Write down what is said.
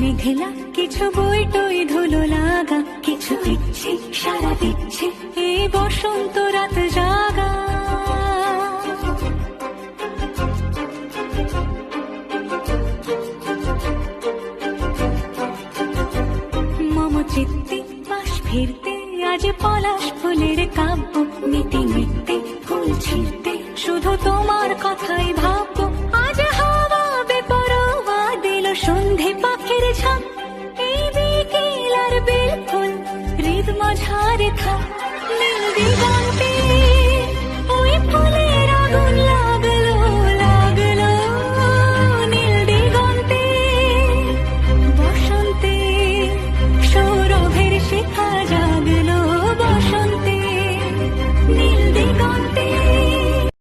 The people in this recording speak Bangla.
মেঘলা কিছু বই টই ধুলো লাগা, কিছু দিচ্ছে সারা দিচ্ছে এই বসন্ত রাত জাগা। মম চিত্তে পাশ ফিরতে আজ পলাশ ফুলের কাব্য, মিটি মিটতে ফুল ছিঁড়তে শুধু তোমার কথাই ভাববো। আজ হাওয়া বেপরোয়া দিল সন্ধে।